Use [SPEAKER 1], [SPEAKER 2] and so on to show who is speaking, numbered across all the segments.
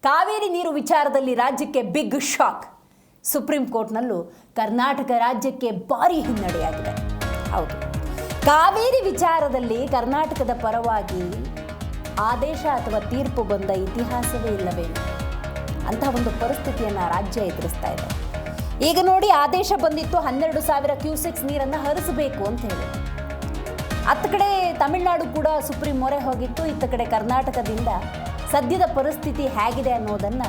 [SPEAKER 1] ಕಾವೇರಿ ನೀರು ವಿಚಾರದಲ್ಲಿ ರಾಜ್ಯಕ್ಕೆ ಬಿಗ್ ಶಾಕ್. ಸುಪ್ರೀಂ ಕೋರ್ಟ್ನಲ್ಲೂ ಕರ್ನಾಟಕ ರಾಜ್ಯಕ್ಕೆ ಭಾರಿ ಹಿನ್ನಡೆಯಾಗಿದೆ. ಹೌದು, ಕಾವೇರಿ ವಿಚಾರದಲ್ಲಿ ಕರ್ನಾಟಕದ ಪರವಾಗಿ ಆದೇಶ ಅಥವಾ ತೀರ್ಪು ಬಂದ ಇತಿಹಾಸವೇ ಇಲ್ಲವೇನು ಅಂತಹ ಒಂದು ಪರಿಸ್ಥಿತಿಯನ್ನು ರಾಜ್ಯ ಎದುರಿಸ್ತಾ ಇದೆ. ಈಗ ನೋಡಿ, ಆದೇಶ ಬಂದಿತ್ತು 12,000 ಕ್ಯೂಸೆಕ್ಸ್ ನೀರನ್ನು ಹರಿಸಬೇಕು ಅಂತ ಹೇಳಿ. ಅತ್ತ ಕಡೆ ತಮಿಳುನಾಡು ಕೂಡ ಸುಪ್ರೀಂ ಮೊರೆ ಹೋಗಿತ್ತು. ಇತ್ತ ಕಡೆ ಕರ್ನಾಟಕದಿಂದ ಸದ್ಯದ ಪರಿಸ್ಥಿತಿ ಹೇಗಿದೆ ಅನ್ನೋದನ್ನು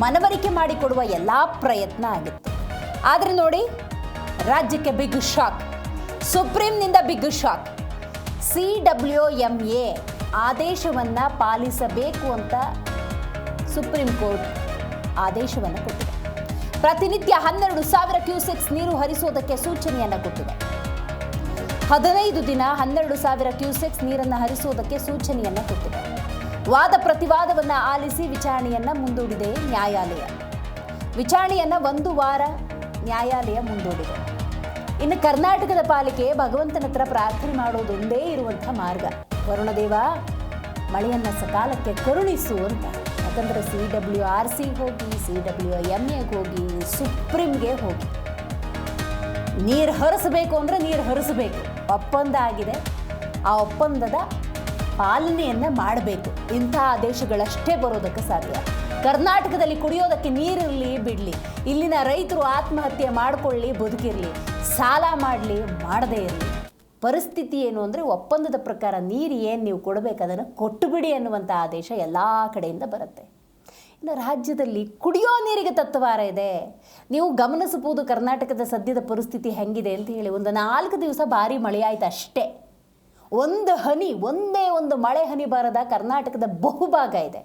[SPEAKER 1] ಮನವರಿಕೆ ಮಾಡಿಕೊಡುವ ಎಲ್ಲ ಪ್ರಯತ್ನ ಆಗಿತ್ತು. ಆದರೆ ನೋಡಿ, ರಾಜ್ಯಕ್ಕೆ ಬಿಗ್ ಶಾಕ್. ಸುಪ್ರೀಂನಿಂದ ಬಿಗ್ ಶಾಕ್. CWMA ಆದೇಶವನ್ನು ಪಾಲಿಸಬೇಕು ಅಂತ ಸುಪ್ರೀಂ ಕೋರ್ಟ್ ಆದೇಶವನ್ನು ಕೊಟ್ಟಿದೆ. ಪ್ರತಿನಿತ್ಯ 12,000 ಕ್ಯೂಸೆಕ್ಸ್ ನೀರು ಹರಿಸುವುದಕ್ಕೆ ಸೂಚನೆಯನ್ನು ಕೊಟ್ಟಿದೆ. 15 ದಿನ 12,000 ಕ್ಯೂಸೆಕ್ಸ್ ನೀರನ್ನು ಹರಿಸುವುದಕ್ಕೆ ಸೂಚನೆಯನ್ನು ಕೊಟ್ಟಿದೆ. ವಾದ ಪ್ರತಿವಾದವನ್ನು ಆಲಿಸಿ ವಿಚಾರಣೆಯನ್ನು ಮುಂದೂಡಿದೆ ನ್ಯಾಯಾಲಯ. ವಿಚಾರಣೆಯನ್ನು 1 ವಾರ ನ್ಯಾಯಾಲಯ ಮುಂದೂಡಿದೆ. ಇನ್ನು ಕರ್ನಾಟಕದ ಪಾಲಿಕೆ ಭಗವಂತನ ಹತ್ರ ಪ್ರಾರ್ಥನೆ ಮಾಡೋದೊಂದೇ ಇರುವಂಥ ಮಾರ್ಗ. ವರುಣದೇವ, ಮಳೆಯನ್ನು ಸಕಾಲಕ್ಕೆ ಕರುಣಿಸು ಅಂತ. ಯಾಕಂದರೆ CWRC ಹೋಗಿ, CWMA ಹೋಗಿ, ಸುಪ್ರೀಂಗೆ ಹೋಗಿ ನೀರು ಹರಿಸಬೇಕು ಅಂದರೆ ನೀರು ಹರಿಸಬೇಕು. ಒಪ್ಪಂದ ಆಗಿದೆ, ಆ ಒಪ್ಪಂದದ ಪಾಲನೆಯನ್ನು ಮಾಡಬೇಕು. ಇಂಥ ಆದೇಶಗಳಷ್ಟೇ ಬರೋದಕ್ಕೆ ಸಾಧ್ಯ. ಕರ್ನಾಟಕದಲ್ಲಿ ಕುಡಿಯೋದಕ್ಕೆ ನೀರಿರಲಿ ಬಿಡಲಿ, ಇಲ್ಲಿನ ರೈತರು ಆತ್ಮಹತ್ಯೆ ಮಾಡಿಕೊಳ್ಳಿ ಬದುಕಿರಲಿ, ಸಾಲ ಮಾಡಲಿ ಮಾಡದೇ ಇರಲಿ, ಪರಿಸ್ಥಿತಿ ಏನು ಅಂದರೆ ಒಪ್ಪಂದದ ಪ್ರಕಾರ ನೀರು ಏನು ನೀವು ಕೊಡಬೇಕು ಅದನ್ನು ಕೊಟ್ಟು ಬಿಡಿ ಅನ್ನುವಂಥ ಆದೇಶ ಎಲ್ಲ ಕಡೆಯಿಂದ ಬರುತ್ತೆ. ಇನ್ನು ರಾಜ್ಯದಲ್ಲಿ ಕುಡಿಯೋ ನೀರಿಗೆ ತತ್ವಾರ ಇದೆ. ನೀವು ಗಮನಿಸಬಹುದು ಕರ್ನಾಟಕದ ಸದ್ಯದ ಪರಿಸ್ಥಿತಿ ಹೆಂಗಿದೆ ಅಂತ ಹೇಳಿ. ಒಂದು 4 ದಿವಸ ಭಾರಿ ಮಳೆ ಆಯ್ತು ಅಷ್ಟೇ. ಒಂದು ಹನಿ, ಒಂದೇ ಒಂದು ಮಳೆ ಹನಿ ಬಾರದ ಕರ್ನಾಟಕದ ಬಹುಭಾಗ ಇದೆ.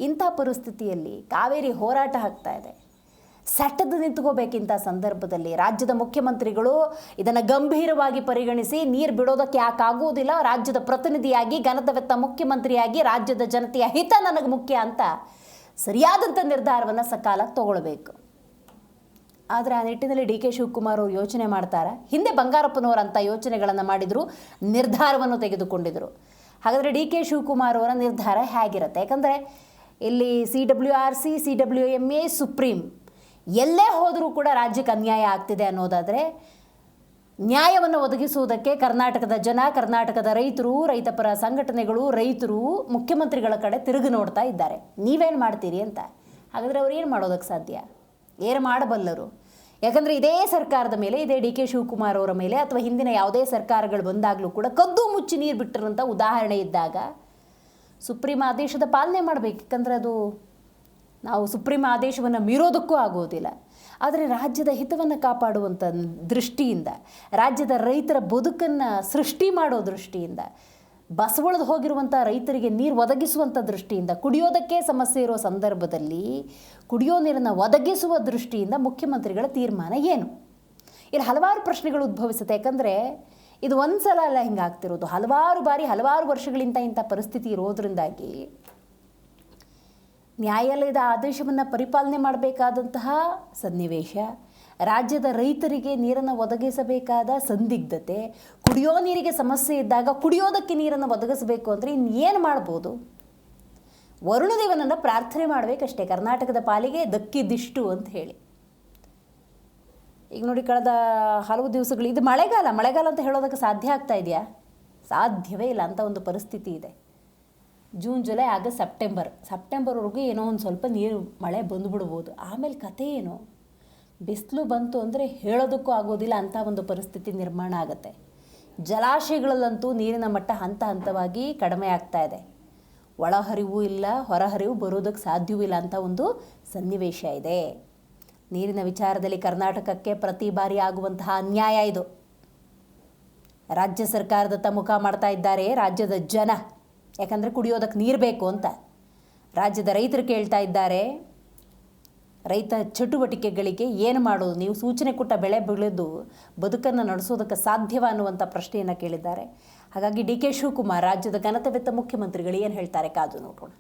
[SPEAKER 1] ಇಂಥ ಪರಿಸ್ಥಿತಿಯಲ್ಲಿ ಕಾವೇರಿ ಹೋರಾಟ ಆಗ್ತಾ ಇದೆ. ಸೆಟ್ಟದ್ದು ನಿಂತ್ಕೋಬೇಕಿಂತ ಸಂದರ್ಭದಲ್ಲಿ ರಾಜ್ಯದ ಮುಖ್ಯಮಂತ್ರಿಗಳು ಇದನ್ನು ಗಂಭೀರವಾಗಿ ಪರಿಗಣಿಸಿ ನೀರು ಬಿಡೋದಕ್ಕೆ ಯಾಕಾಗುವುದಿಲ್ಲ, ರಾಜ್ಯದ ಪ್ರತಿನಿಧಿಯಾಗಿ ಘನತೆವೆತ್ತ ಮುಖ್ಯಮಂತ್ರಿಯಾಗಿ ರಾಜ್ಯದ ಜನತೆಯ ಹಿತ ನನಗೆ ಮುಖ್ಯ ಅಂತ ಸರಿಯಾದಂಥ ನಿರ್ಧಾರವನ್ನು ಸಕಾಲಕ್ಕೆ ತಗೊಳ್ಬೇಕು. ಆದರೆ ಆ ನಿಟ್ಟಿನಲ್ಲಿ DK ಶಿವಕುಮಾರ್ ಅವರು ಯೋಚನೆ ಮಾಡ್ತಾರೆ. ಹಿಂದೆ ಬಂಗಾರಪ್ಪನವರಂಥ ಯೋಚನೆಗಳನ್ನು ಮಾಡಿದರು, ನಿರ್ಧಾರವನ್ನು ತೆಗೆದುಕೊಂಡಿದ್ದರು. ಹಾಗಾದರೆ DK ಶಿವಕುಮಾರ್ ಅವರ ನಿರ್ಧಾರ ಹೇಗಿರುತ್ತೆ? ಯಾಕಂದರೆ ಇಲ್ಲಿ CWRC, CWMA, ಸುಪ್ರೀಂ ಎಲ್ಲೇ ಹೋದರೂ ಕೂಡ ರಾಜ್ಯಕ್ಕೆ ಅನ್ಯಾಯ ಆಗ್ತಿದೆ ಅನ್ನೋದಾದರೆ ನ್ಯಾಯವನ್ನು ಒದಗಿಸುವುದಕ್ಕೆ ಕರ್ನಾಟಕದ ಜನ, ಕರ್ನಾಟಕದ ರೈತರು, ರೈತಪರ ಸಂಘಟನೆಗಳು, ರೈತರು ಮುಖ್ಯಮಂತ್ರಿಗಳ ಕಡೆ ತಿರುಗಿ ನೋಡ್ತಾ ಇದ್ದಾರೆ. ನೀವೇನು ಮಾಡ್ತೀರಿ ಅಂತ. ಹಾಗಾದರೆ ಅವ್ರು ಏನು ಮಾಡೋದಕ್ಕೆ ಸಾಧ್ಯ? ಏನು ಮಾಡಬಲ್ಲರು? ಯಾಕಂದರೆ ಇದೇ ಸರ್ಕಾರದ ಮೇಲೆ, ಇದೇ DK ಶಿವಕುಮಾರ್ ಅವರ ಮೇಲೆ ಅಥವಾ ಹಿಂದಿನ ಯಾವುದೇ ಸರ್ಕಾರಗಳು ಬಂದಾಗಲೂ ಕೂಡ ಕದ್ದು ಮುಚ್ಚಿ ನೀರು ಬಿಟ್ಟಿರೋಂಥ ಉದಾಹರಣೆ ಇದ್ದಾಗ ಸುಪ್ರೀಂ ಆದೇಶದ ಪಾಲನೆ ಮಾಡಬೇಕು. ಯಾಕಂದರೆ ಅದು ನಾವು ಸುಪ್ರೀಂ ಆದೇಶವನ್ನು ಮೀರೋದಕ್ಕೂ ಆಗೋದಿಲ್ಲ. ಆದರೆ ರಾಜ್ಯದ ಹಿತವನ್ನು ಕಾಪಾಡುವಂಥ ದೃಷ್ಟಿಯಿಂದ, ರಾಜ್ಯದ ರೈತರ ಬದುಕನ್ನು ಸೃಷ್ಟಿ ಮಾಡೋ ದೃಷ್ಟಿಯಿಂದ, ಬಸವಳದು ಹೋಗಿರುವಂಥ ರೈತರಿಗೆ ನೀರು ಒದಗಿಸುವಂಥ ದೃಷ್ಟಿಯಿಂದ, ಕುಡಿಯೋದಕ್ಕೆ ಸಮಸ್ಯೆ ಇರೋ ಸಂದರ್ಭದಲ್ಲಿ ಕುಡಿಯೋ ನೀರನ್ನು ಒದಗಿಸುವ ದೃಷ್ಟಿಯಿಂದ ಮುಖ್ಯಮಂತ್ರಿಗಳ ತೀರ್ಮಾನ ಏನು? ಇಲ್ಲಿ ಹಲವಾರು ಪ್ರಶ್ನೆಗಳು ಉದ್ಭವಿಸುತ್ತೆ. ಯಾಕಂದರೆ ಇದು ಒಂದು ಸಲ ಅಲ್ಲ ಹಿಂಗಾಗ್ತಿರೋದು, ಹಲವಾರು ಬಾರಿ, ಹಲವಾರು ವರ್ಷಗಳಿಂದ ಇಂಥ ಪರಿಸ್ಥಿತಿ ಇರೋದರಿಂದಾಗಿ ನ್ಯಾಯಾಲಯದ ಆದೇಶವನ್ನು ಪರಿಪಾಲನೆ ಮಾಡಬೇಕಾದಂತಹ ಸನ್ನಿವೇಶ, ರಾಜ್ಯದ ರೈತರಿಗೆ ನೀರನ್ನು ಒದಗಿಸಬೇಕಾದ ಸಂದಿಗ್ಧತೆ, ಕುಡಿಯೋ ನೀರಿಗೆ ಸಮಸ್ಯೆ ಇದ್ದಾಗ ಕುಡಿಯೋದಕ್ಕೆ ನೀರನ್ನು ಒದಗಿಸಬೇಕು ಅಂದರೆ ಇನ್ನೇನು ಮಾಡ್ಬೋದು? ವರುಣದೇವನನ್ನು ಪ್ರಾರ್ಥನೆ ಮಾಡಬೇಕಷ್ಟೇ ಕರ್ನಾಟಕದ ಪಾಲಿಗೆ ದಕ್ಕಿದ್ದಿಷ್ಟು ಅಂತ ಹೇಳಿ. ಈಗ ನೋಡಿ, ಕಳೆದ ಹಲವು ದಿವಸಗಳು ಇದು ಮಳೆಗಾಲ ಅಂತ ಹೇಳೋದಕ್ಕೆ ಸಾಧ್ಯ ಆಗ್ತಾ ಇದೆಯಾ? ಸಾಧ್ಯವೇ ಇಲ್ಲ. ಅಂಥ ಒಂದು ಪರಿಸ್ಥಿತಿ ಇದೆ. ಜೂನ್, ಜುಲೈ, ಆಗಸ್ಟ್, ಸೆಪ್ಟೆಂಬರ್ವರೆಗೂ ಏನೋ ಒಂದು ಸ್ವಲ್ಪ ನೀರು ಮಳೆ ಬಂದುಬಿಡ್ಬೋದು. ಆಮೇಲೆ ಕತೆ ಏನು? ಬಿಸಿಲು ಬಂತು ಅಂದರೆ ಹೇಳೋದಕ್ಕೂ ಆಗೋದಿಲ್ಲ. ಅಂಥ ಒಂದು ಪರಿಸ್ಥಿತಿ ನಿರ್ಮಾಣ ಆಗುತ್ತೆ. ಜಲಾಶಯಗಳಲ್ಲಂತೂ ನೀರಿನ ಮಟ್ಟ ಹಂತ ಹಂತವಾಗಿ ಕಡಿಮೆ ಆಗ್ತಾ ಇದೆ. ಒಳಹರಿವು ಇಲ್ಲ, ಹೊರಹರಿವು ಬರೋದಕ್ಕೆ ಸಾಧ್ಯವೂ ಇಲ್ಲ ಅಂಥ ಒಂದು ಸನ್ನಿವೇಶ ಇದೆ. ನೀರಿನ ವಿಚಾರದಲ್ಲಿ ಕರ್ನಾಟಕಕ್ಕೆ ಪ್ರತಿ ಬಾರಿ ಆಗುವಂತಹ ಅನ್ಯಾಯ ಇದು. ರಾಜ್ಯ ಸರ್ಕಾರದತ್ತ ಮುಖ ಮಾಡ್ತಾ ಇದ್ದಾರೆ ರಾಜ್ಯದ ಜನ. ಯಾಕಂದರೆ ಕುಡಿಯೋದಕ್ಕೆ ನೀರು ಬೇಕು ಅಂತ ರಾಜ್ಯದ ರೈತರು ಕೇಳ್ತಾ ಇದ್ದಾರೆ. ರೈತ ಚಟುವಟಿಕೆಗಳಿಗೆ ಏನು ಮಾಡೋದು? ನೀವು ಸೂಚನೆ ಕೊಟ್ಟ ಬೆಳೆ ಬೆಳೆದು ಬದುಕನ್ನು ನಡೆಸೋದಕ್ಕೆ ಸಾಧ್ಯವ ಅನ್ನುವಂಥ ಪ್ರಶ್ನೆಯನ್ನು ಕೇಳಿದ್ದಾರೆ. ಹಾಗಾಗಿ DK ಶಿವಕುಮಾರ್ ರಾಜ್ಯದ ಘನತೆವೆತ್ತ ಮುಖ್ಯಮಂತ್ರಿಗಳು ಏನು ಹೇಳ್ತಾರೆ ಕಾದು ನೋಡೋಣ.